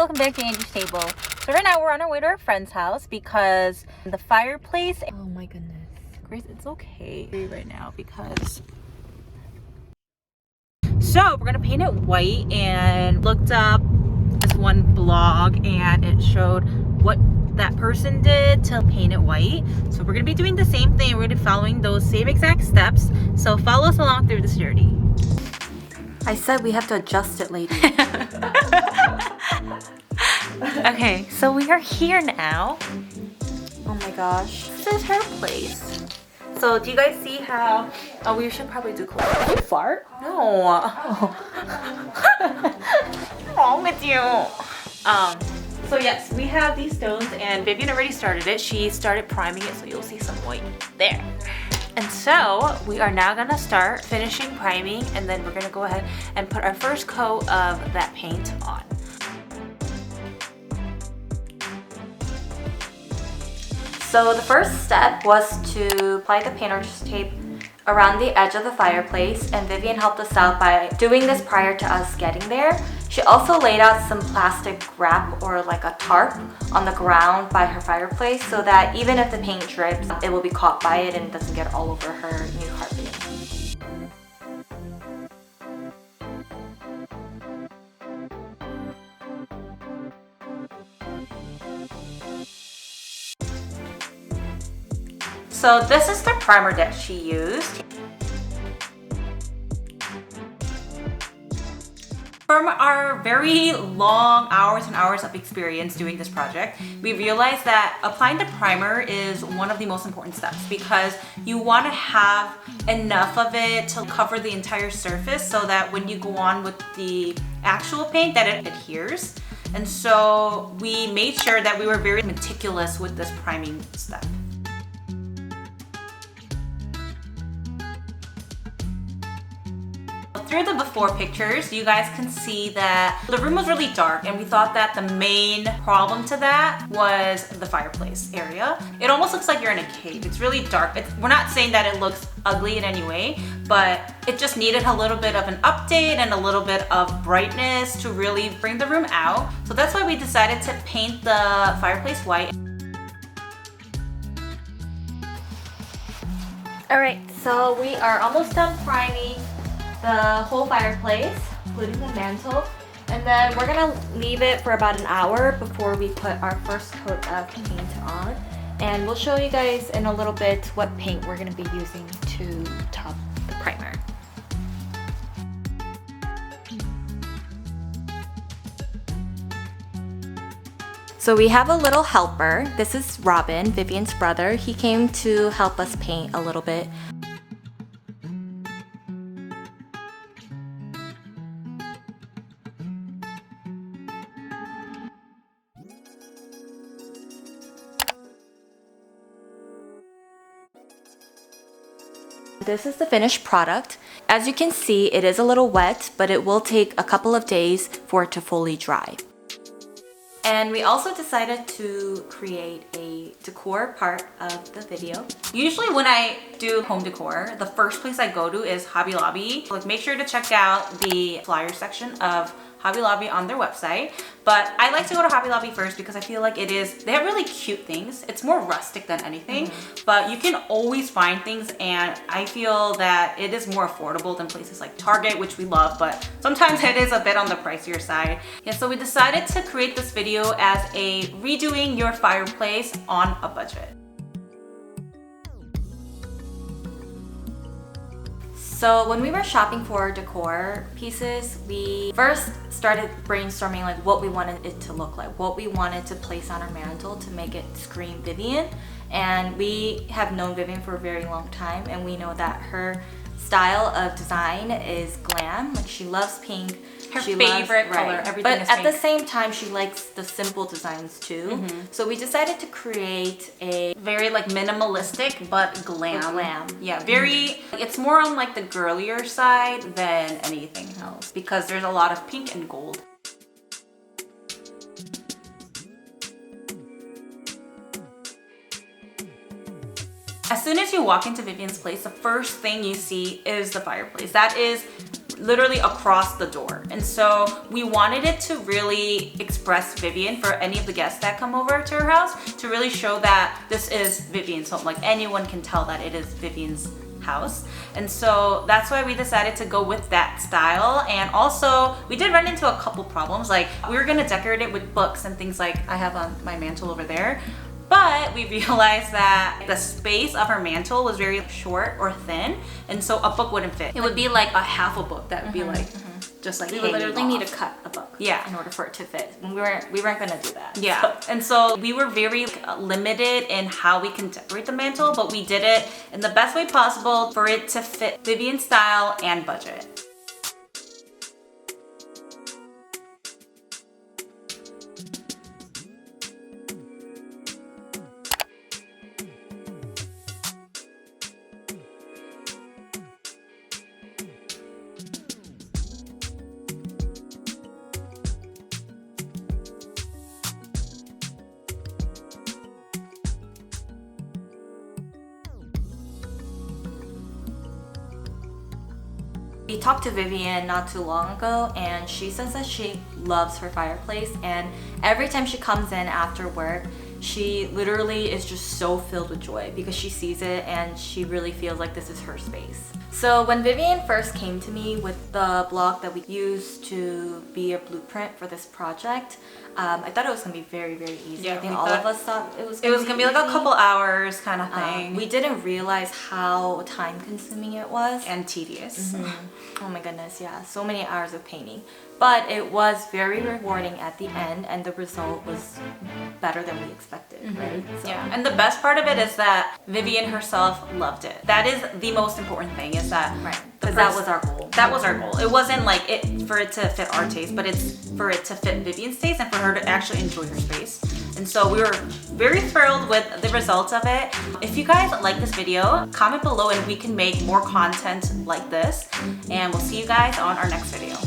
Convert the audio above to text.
welcome back to Angie's Table. So right now we're on our way to our friend's house because the fireplace. Oh my goodness, Grace, it's okay right now because. So we're gonna paint it white, and looked up this one blog and it showed what that person did to paint it white. So we're gonna be doing the same thing. We're gonna be following those same exact steps. So follow us along through this journey. I said we have to adjust it, lady. Okay, so we are here now. Oh my gosh, this is her place. So do you guys see how? Oh, we should probably do close. Did you fart? No. Oh. What's wrong with you? So yes, we have these stones, and Vivian already started it. She started priming it, so you'll see some white there. And so we are now gonna start finishing priming, and then we're gonna go ahead and put our first coat of that paint on. So the first step was to apply the painter's tape around the edge of the fireplace, and Vivian helped us out by doing this prior to us getting there. She also laid out some plastic wrap or like a tarp on the ground by her fireplace so that even if the paint drips, it will be caught by it and doesn't get all over her new carpeting. So this is the primer that she used. From our very long hours and hours of experience doing this project, we realized that applying the primer is one of the most important steps because you want to have enough of it to cover the entire surface so that when you go on with the actual paint that it adheres. And so we made sure that we were very meticulous with this priming step. Through the before pictures, you guys can see that the room was really dark, and we thought that the main problem to that was the fireplace area. It almost looks like you're in a cave. It's really dark. We're not saying that it looks ugly in any way, but it just needed a little bit of an update and a little bit of brightness to really bring the room out. So that's why we decided to paint the fireplace white. All right, so we are almost done priming the whole fireplace, including the mantle, and then we're gonna leave it for about an hour before we put our first coat of paint on, and we'll show you guys in a little bit what paint we're gonna be using to top the primer. So we have a little helper. This is Robin, Vivian's brother. He came to help us paint a little bit. This is the finished product. As you can see, it is a little wet, but it will take a couple of days for it to fully dry. And we also decided to create a decor part of the video. Usually when I do home decor, the first place I go to is Hobby Lobby. Like, make sure to check out the flyer section of Hobby Lobby on their website. But I like to go to Hobby Lobby first because I feel like they have really cute things. It's more rustic than anything, but you can always find things, and I feel that it is more affordable than places like Target, which we love, but sometimes it is a bit on the pricier side. Yeah, so we decided to create this video as a redoing your fireplace on a budget. So when we were shopping for decor pieces, we first started brainstorming like what we wanted it to look like, what we wanted to place on our mantle to make it scream Vivian. And we have known Vivian for a very long time, and we know that her style of design is glam. Like, she loves pink. Her favorite color, everything is pink. But at the same time, she likes the simple designs too. So we decided to create a very like minimalistic but glam. Yeah, very, it's more on like the girlier side than anything else because there's a lot of pink and gold. As soon as you walk into Vivian's place, the first thing you see is the fireplace. That is literally across the door. And so we wanted it to really express Vivian for any of the guests that come over to her house, to really show that this is Vivian's home. Like anyone can tell that it is Vivian's house. And so that's why we decided to go with that style. And also we did run into a couple problems. Like we were gonna decorate it with books and things like I have on my mantle over there. But we realized that the space of her mantle was very short or thin, and so a book wouldn't fit. It would be like a half a book that would be like just like we would literally need to cut a book, yeah, in order for it to fit. And we weren't gonna do that. Yeah, so. And so we were very limited in how we can decorate the mantle, but we did it in the best way possible for it to fit Vivian's style and budget. We talked to Vivian not too long ago, and she says that she loves her fireplace, and every time she comes in after work, she literally is just so filled with joy because she sees it and she really feels like this is her space. So when Vivian first came to me with the block that we used to be a blueprint for this project, I thought it was gonna be very, very easy. Yeah, I think all of us thought it was gonna be like a couple hours kind of thing. We didn't realize how time consuming it was. And tedious. Oh my goodness, yeah, so many hours of painting. But it was very rewarding at the end, and the result was better than we expected, right? So. Yeah, and the best part of it is that Vivian herself loved it. That is the most important thing, is that because that was our goal. That was our goal. It wasn't like for it to fit our taste, but it's for it to fit Vivian's taste and for her to actually enjoy her space. And so we were very thrilled with the results of it. If you guys like this video, comment below and we can make more content like this. And we'll see you guys on our next video.